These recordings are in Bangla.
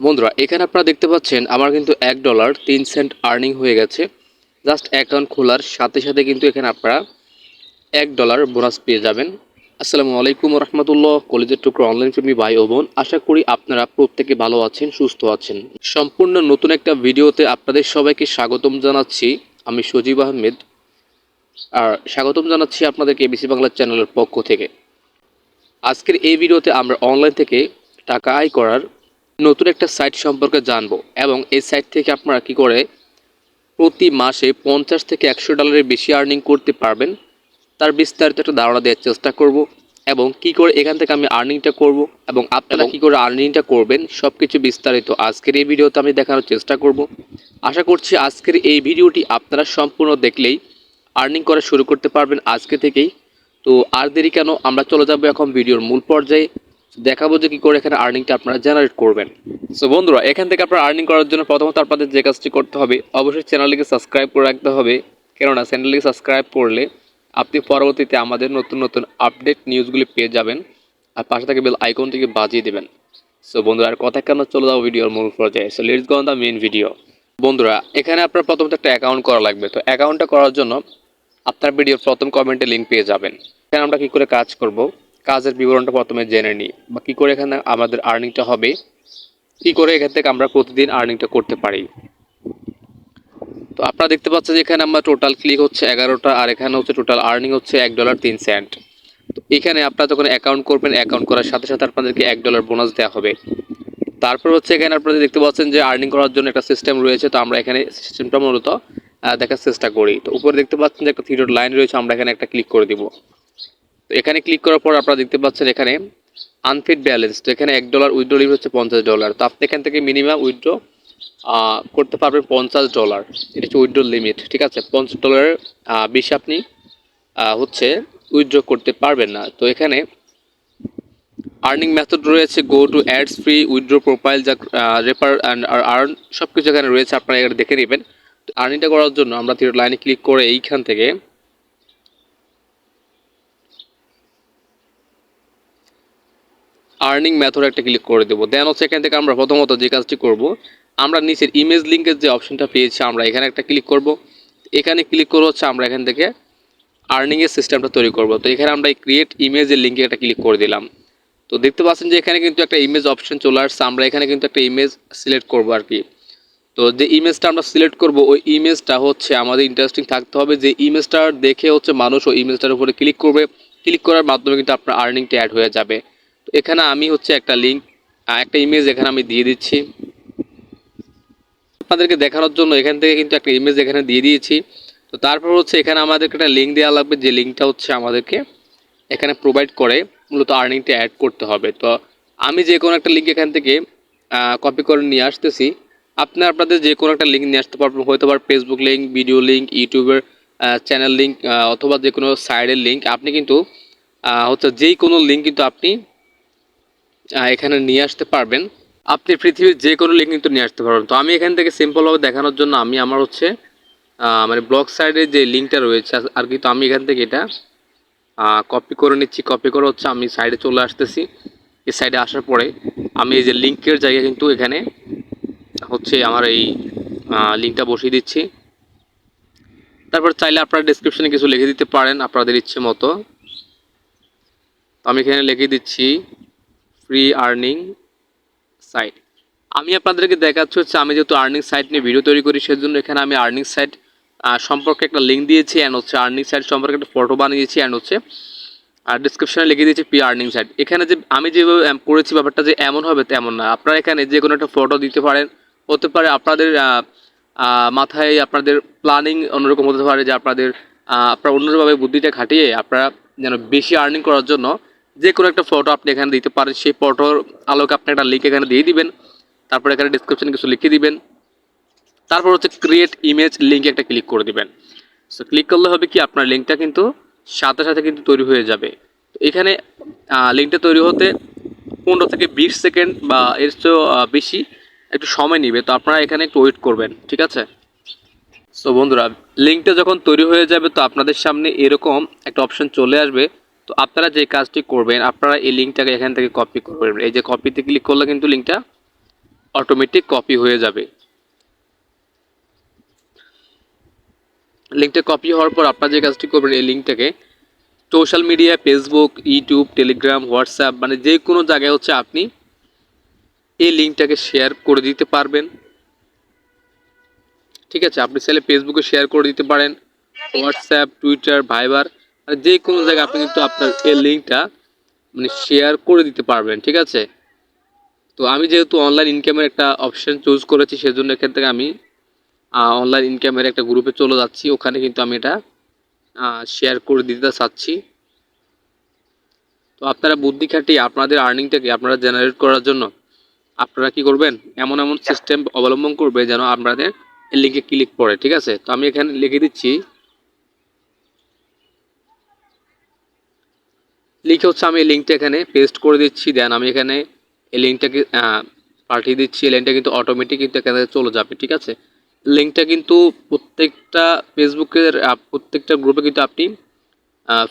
বন্ধুরা এখানে আপনারা দেখতে পাচ্ছেন আমার কিন্তু $1 3 সেন্ট আর্নিং হয়ে গেছে। জাস্ট অ্যাকাউন্ট খোলার সাথে সাথে কিন্তু এখানে আপনারা $1 বোনাস পেয়ে যাবেন। আসসালামু আলাইকুম রহমতুল্লাহ, কলেজের টুকরো অনলাইন প্রেমী ভাই ও বোন, আশা করি আপনারা প্রত্যেকে ভালো আছেন, সুস্থ আছেন। সম্পূর্ণ নতুন একটা ভিডিওতে আপনাদের সবাইকে স্বাগতম জানাচ্ছি। আমি সজীব আহমেদ, আর স্বাগতম জানাচ্ছি আপনাদেরকে এবিসি বাংলা চ্যানেলের পক্ষ থেকে। আজকের এই ভিডিওতে আমরা অনলাইন থেকে টাকা আয় করার নতুন একটা সাইট সম্পর্কে জানবো এবং এই সাইট থেকে আপনারা কি করে প্রতি মাসে $50 থেকে $100 বেশি আর্নিং করতে পারবেন তার বিস্তারিত একটা ধারণা দেওয়ার চেষ্টা করব, এবং কি করে এখান থেকে আমি আর্নিংটা করব এবং আপনারা কি করে আর্নিংটা করবেন সবকিছু বিস্তারিত আজকের এই ভিডিওতে আমি দেখানোর চেষ্টা করব। আশা করছি আজকের এই ভিডিওটি আপনারা সম্পূর্ণ দেখলেই আর্নিং করা শুরু করতে পারবেন আজকে থেকেই। তো আর দেরি কেন, আমরা চলে যাব এখন ভিডিওর মূল পর্যায়ে, দেখাবো যে কি করে এখানে আর্নিংটা আপনারা জেনারেট করবেন। সো বন্ধুরা, এখান থেকে আপনারা আর্নিং করার জন্য প্রথমত আপনাদের যে কাজটি করতে হবে, অবশ্যই চ্যানেলটিকে সাবস্ক্রাইব করে রাখতে হবে। কেননা চ্যানেলটিকে সাবস্ক্রাইব করলে আপনি পরবর্তীতে আমাদের নতুন নতুন আপডেট নিউজগুলি পেয়ে যাবেন, আর পাশে থেকে বেল আইকনটিকে বাজিয়ে দেবেন। সো বন্ধুরা, আর কথা কেন, চলে যাবো ভিডিওর মূল পর্যায়ে। So let's go on the main video. বন্ধুরা, এখানে আপনার প্রথমত একটা অ্যাকাউন্ট করা লাগবে। তো অ্যাকাউন্টটা করার জন্য আপনার ভিডিওর প্রথম কমেন্টে লিঙ্ক পেয়ে যাবেন। এখানে আমরা কি করে কাজ করব, কাজের বিবরণটা প্রথমে জেনে নিই, বা কী করে এখানে আমাদের আর্নিংটা হবে, কী করে এখান থেকে আমরা প্রতিদিন আর্নিংটা করতে পারি। তো আপনারা দেখতে পাচ্ছেন যে এখানে আমার টোটাল ক্লিক হচ্ছে 11টা, আর এখানে হচ্ছে টোটাল আর্নিং হচ্ছে $1.03। তো এখানে আপনারা যখন অ্যাকাউন্ট করবেন, অ্যাকাউন্ট করার সাথে সাথে আপনাদেরকে $1 বোনাস দেওয়া হবে। তারপর হচ্ছে এখানে আপনারা দেখতে পাচ্ছেন যে আর্নিং করার জন্য একটা সিস্টেম রয়েছে। তো আমরা এখানে সিস্টেমটা মূলত দেখার চেষ্টা করি। তো উপরে দেখতে পাচ্ছেন যে একটা থ্রি ডট লাইন রয়েছে, আমরা এখানে একটা ক্লিক করে দিব। তো এখানে ক্লিক করার পর আপনারা দেখতে পাচ্ছেন এখানে আনফিট ব্যালেন্স। তো এখানে $1 উইথড্র লিমিট হচ্ছে $50। তো আপনি এখান থেকে মিনিমাম উইথড্র করতে পারবেন $50। এটা হচ্ছে উইথড্র লিমিট, ঠিক আছে। $50 বেশি আপনি হচ্ছে উইথড্র করতে পারবেন না। তো এখানে আর্নিং মেথড রয়েছে go to ads free, withdraw profile, যা রেফার অ্যান্ড আর্ন, সব কিছু এখানে রয়েছে, আপনারা এখানে দেখে নেবেন। তো আর্নিংটা করার জন্য আমরা থ্রি লাইনে ক্লিক করে এইখান থেকে আর্নিং মেথড একটা ক্লিক করে দেবো। দেন হচ্ছে এখান থেকে আমরা প্রথমত যে কাজটি করব, আমরা নিচের ইমেজ লিঙ্কের যে অপশনটা পেয়েছি আমরা এখানে একটা ক্লিক করব। এখানে ক্লিক করে হচ্ছে আমরা এখান থেকে আর্নিংয়ের সিস্টেমটা তৈরি করব। তো এখানে আমরা এই ক্রিয়েট ইমেজের লিঙ্কে একটা ক্লিক করে দিলাম। তো দেখতে পাচ্ছেন যে এখানে কিন্তু একটা ইমেজ অপশন চলে আসছে। আমরা এখানে কিন্তু একটা ইমেজ সিলেক্ট করব আর কি। তো যে ইমেজটা আমরা সিলেক্ট করব, ওই ইমেজটা হচ্ছে আমাদের ইন্টারেস্টিং থাকতে হবে। যে ইমেজটা দেখে হচ্ছে মানুষ ওই ইমেজটার উপরে ক্লিক করবে, ক্লিক করার মাধ্যমে কিন্তু আপনার আর্নিংটা অ্যাড হয়ে যাবে। তো এখানে আমি হচ্ছে একটা লিঙ্ক, একটা ইমেজ এখানে আমি দিয়ে দিচ্ছি আপনাদেরকে দেখানোর জন্য। এখান থেকে কিন্তু একটা ইমেজ এখানে দিয়ে দিয়েছি। তো তারপর হচ্ছে এখানে আমাদেরকে একটা লিঙ্ক দেওয়া লাগবে, যে লিঙ্কটা হচ্ছে আমাদেরকে এখানে প্রোভাইড করে মূলত আর্নিংটা অ্যাড করতে হবে। তো আমি যে কোনো একটা লিঙ্ক এখান থেকে কপি করে নিয়ে আসতেছি। আপনাদের যে কোনো একটা লিঙ্ক নিয়ে আসতে পারবেন, হয়তো বা ফেসবুক লিঙ্ক, ভিডিও লিঙ্ক, ইউটিউবের চ্যানেল লিঙ্ক, অথবা যে কোনো সাইডের লিঙ্ক। আপনি কিন্তু হচ্ছে যেই কোনো লিঙ্ক কিন্তু আপনি এখানে নিয়ে আসতে পারবেন। আপনি পৃথিবীর যে কোনো লিঙ্ক কিন্তু নিয়ে আসতে পারবেন। তো আমি এখান থেকে সিম্পলভাবে দেখানোর জন্য আমি আমার হচ্ছে মানে ব্লগ সাইডের যে লিঙ্কটা রয়েছে আর কি, তো আমি এখান থেকে এটা কপি করে নিচ্ছি। কপি করে হচ্ছে আমি সাইডে চলে আসতেছি। এই সাইডে আসার পরে আমি এই যে লিঙ্কের জায়গায় কিন্তু এখানে হচ্ছে আমার এই লিঙ্কটা বসিয়ে দিচ্ছি। তারপর চাইলে আপনারা ডেসক্রিপশনে কিছু লিখে দিতে পারেন আপনাদের ইচ্ছে মতো। তো আমি এখানে লিখে দিচ্ছি ফ্রি আর্নিং সাইট। আমি আপনাদেরকে দেখাচ্ছি হচ্ছে আমি যেহেতু আর্নিং সাইট নিয়ে ভিডিও তৈরি করি, সেজন্য এখানে আমি আর্নিং সাইট সম্পর্কে একটা লিঙ্ক দিয়েছি, অ্যান্ড হচ্ছে আর্নিং সাইট সম্পর্কে একটা ফটো বানিয়েছি, অ্যান্ড হচ্ছে আর ডিসক্রিপশনে লিখে দিয়েছি পি আর্নিং সাইট। এখানে যে আমি যেভাবে করেছি ব্যাপারটা যে এমন হবে তেমন না। আপনারা এখানে যে কোনো একটা ফটো দিতে পারেন, হতে পারে আপনাদের মাথায় আপনাদের প্ল্যানিং অন্যরকম হতে পারে, যে আপনারা অন্যভাবে বুদ্ধিটা খাটিয়ে আপনারা যেন বেশি আর্নিং করার জন্য যে কোনো একটা ফটো আপনি এখানে দিতে পারেন। সেই ফটোর আলোকে আপনি একটা লিঙ্ক এখানে দিয়ে দিবেন। তারপর এখানে ডিসক্রিপশনে কিছু লিখে দিবেন। তারপর হচ্ছে ক্রিয়েট ইমেজ লিঙ্কে একটা ক্লিক করে দিবেন। সো ক্লিক করলে হবে কি, আপনার লিঙ্কটা কিন্তু সাথে সাথে কিন্তু তৈরি হয়ে যাবে। এখানে লিঙ্কটা তৈরি হতে 15 থেকে 20 সেকেন্ড বা এর চেয়েও বেশি একটু সময় নেবে। তো আপনারা এখানে একটু ওয়েট করবেন, ঠিক আছে। সো বন্ধুরা, লিঙ্কটা যখন তৈরি হয়ে যাবে তো আপনাদের সামনে এরকম একটা অপশন চলে আসবে। তো আপনারা যে কাজটি করবেন, আপনারা এই লিঙ্কটাকে এখান থেকে কপি করবেন। এই যে কপিতে ক্লিক করলে কিন্তু লিঙ্কটা অটোমেটিক কপি হয়ে যাবে। লিঙ্কটা কপি হওয়ার পর আপনারা যে কাজটি করবেন, এই লিঙ্কটাকে social media, Facebook, YouTube, Telegram, WhatsApp মানে যে কোনো জায়গায় হচ্ছে আপনি এই লিঙ্কটাকে শেয়ার করে দিতে পারবেন। ঠিক আছে, আপনি চাইলে ফেসবুকে শেয়ার করে দিতে পারেন, হোয়াটসঅ্যাপ, টুইটার, ভাইবার মানে যে কোনো জায়গায় আপনি কিন্তু আপনার এই লিঙ্কটা মানে শেয়ার করে দিতে পারবেন। ঠিক আছে, তো আমি যেহেতু অনলাইন ইনকামের একটা অপশন চুজ করেছি, সেজন্য এখান থেকে আমি অনলাইন ইনকামের একটা গ্রুপে চলে যাচ্ছি, ওখানে কিন্তু আমি এটা শেয়ার করে দিতে চাচ্ছি। তো আপনারা বুদ্ধি খাটিয়ে আপনাদের আর্নিংটাকে আপনারা জেনারেট করার জন্য আপনারা কি করবেন, এমন এমন সিস্টেম অবলম্বন করবে যেন আপনাদের এই লিঙ্কে ক্লিক পড়ে। ঠিক আছে, তো আমি এখানে লিখে দিচ্ছি, লিখে হচ্ছে আমি এই লিঙ্কটা এখানে পেস্ট করে দিচ্ছি। দেন আমি এখানে এই লিঙ্কটাকে পাঠিয়ে দিচ্ছি। এই লিঙ্কটা কিন্তু অটোমেটিক কিন্তু এখানে চলে যাবে। ঠিক আছে, লিঙ্কটা কিন্তু প্রত্যেকটা ফেসবুকের প্রত্যেকটা গ্রুপে কিন্তু আপনি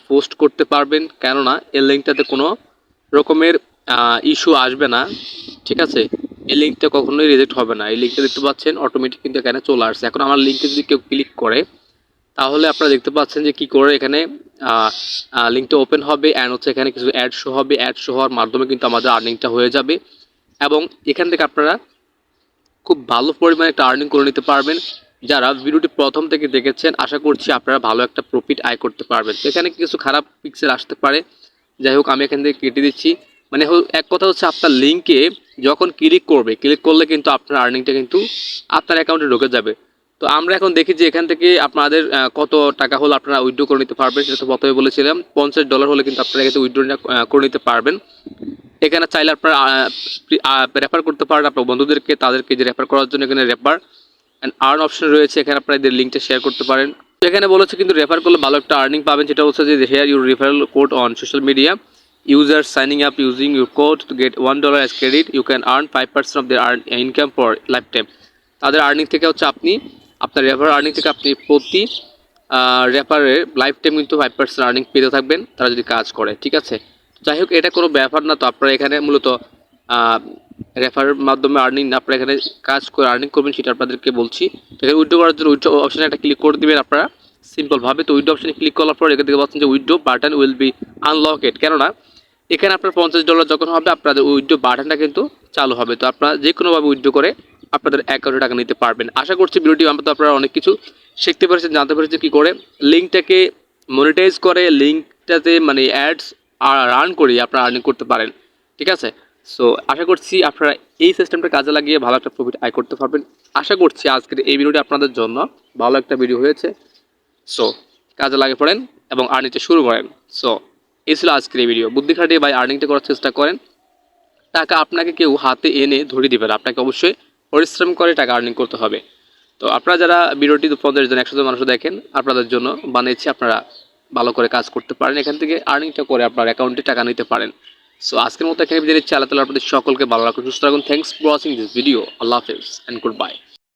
পোস্ট করতে পারবেন, কেননা এই লিঙ্কটাতে কোনো রকমের ইস্যু আসবে না। ঠিক আছে, এই লিঙ্কটা কখনোই রিজেক্ট হবে না। এই লিঙ্কটা দেখতে পাচ্ছেন অটোমেটিক কিন্তু এখানে চলে আসছে। এখন আমার লিঙ্কে যদি কেউ ক্লিক করে তাহলে আপনারা দেখতে পাচ্ছেন যে কি করে এখানে লিঙ্কটা ওপেন হবে অ্যান্ড হচ্ছে এখানে কিছু অ্যাড শো হবে। অ্যাড শো হওয়ার মাধ্যমে কিন্তু আমাদের আর্নিংটা হয়ে যাবে এবং এখান থেকে আপনারা খুব ভালো পরিমাণে একটা আর্নিং করে নিতে পারবেন। যারা ভিডিওটি প্রথম থেকে দেখেছেন আশা করছি আপনারা ভালো একটা প্রফিট আয় করতে পারবেন। তো এখানে কিছু খারাপ পিক্সেল আসতে পারে, যাই হোক আমি এখান থেকে কেটে দিচ্ছি। মানে এক কথা হচ্ছে আপনার লিঙ্কে যখন ক্লিক করলে কিন্তু আপনার আর্নিংটা কিন্তু আপনার অ্যাকাউন্টে ঢুকে যাবে। তো আমরা এখন দেখি যে এখান থেকে আপনাদের কত টাকা হলে আপনারা উইথড্র করে নিতে পারবেন। সেটা তো প্রথমে বলেছিলাম $50 হলে কিন্তু আপনারা এখানে উইথড্র করে নিতে পারবেন। এখানে চাইলে আপনারা রেফার করতে পারেন আপনার বন্ধুদেরকে, তাদেরকে যে রেফার করার জন্য এখানে রেফার অ্যান্ড আর্ন অপশন রয়েছে, এখানে আপনারা এদের লিঙ্কটা শেয়ার করতে পারেন। তো এখানে বলেছে কিন্তু রেফার করলে ভালো একটা আর্নিং পাবেন, যেটা হচ্ছে যে share your referral code on social media users signing up using your code to get $1 as credit you can earn 5% of their income for lifetime। তাদের আর্নিং থেকে হচ্ছে আপনি আপনার রেফার আর্নিং থেকে আপনি প্রতি রেফারের লাইফ টাইম কিন্তু 5% আর্নিং পেতে থাকবেন তারা যদি কাজ করে। ঠিক আছে, যাই হোক এটা কোনো ব্যাপার না। তো আপনারা এখানে মূলত রেফারের মাধ্যমে আর্নিং না, আপনারা এখানে কাজ করে আর্নিং করবেন সেটা আপনাদেরকে বলছি। তো এখানে উইথড্র করার জন্য উইথড্র অপশানে একটা ক্লিক করে দেবেন আপনারা সিম্পলভাবে। তো উইথড্র অপশানে ক্লিক করার পর এখান থেকে বলছেন যে উইথড্র বাটন উইল বি আনলকেড, কেননা এখানে আপনার $50 যখন হবে আপনাদের উইথড্র বাটনটা কিন্তু চালু হবে। তো আপনারা যে কোনোভাবে উইথড্র করে আপনাদের অ্যাকাউন্টে টাকা নিতে পারবেন। আশা করছি ভিডিওটি আপনারা অনেক কিছু শিখতে পেরেছেন, জানতে পেরেছেন কী করে লিঙ্কটাকে মনিটাইজ করে লিঙ্কটাতে মানে অ্যাডস রান করিয়ে আপনারা আর্নিং করতে পারেন। ঠিক আছে, সো আশা করছি আপনারা এই সিস্টেমটা কাজে লাগিয়ে ভালো একটা প্রফিট আয় করতে পারবেন। আশা করছি আজকের এই ভিডিওটি আপনাদের জন্য ভালো একটা ভিডিও হয়েছে। সো কাজে লাগিয়ে পড়েন এবং আর্নিংটা শুরু করেন। সো এই ছিল আজকের এই ভিডিও। বুদ্ধি খাটিয়ে ভাই আর্নিংটা করার চেষ্টা করেন। টাকা আপনাকে কেউ হাতে এনে ধরে দিবে না, আপনাকে অবশ্যই পরিশ্রম করে টাকা আর্নিং করতে হবে। তো আপনারা যারা ভিডিওটি 50 জন 100 জন মানুষ দেখেন আপনাদের জন্য বানিয়েছি, আপনারা ভালো করে কাজ করতে পারেন, এখান থেকে আর্নিংটা করে আপনার অ্যাকাউন্টে টাকা নিতে পারেন। সো আজকের মতো এখানে বিদায় নিচ্ছি। আল্লাহ তাআলা আপনাদের সকলকে ভালো রাখুন, সুস্থ রাখুন। Thanks for watching this video. Allah হাফেজ অ্যান্ড গুড বাই।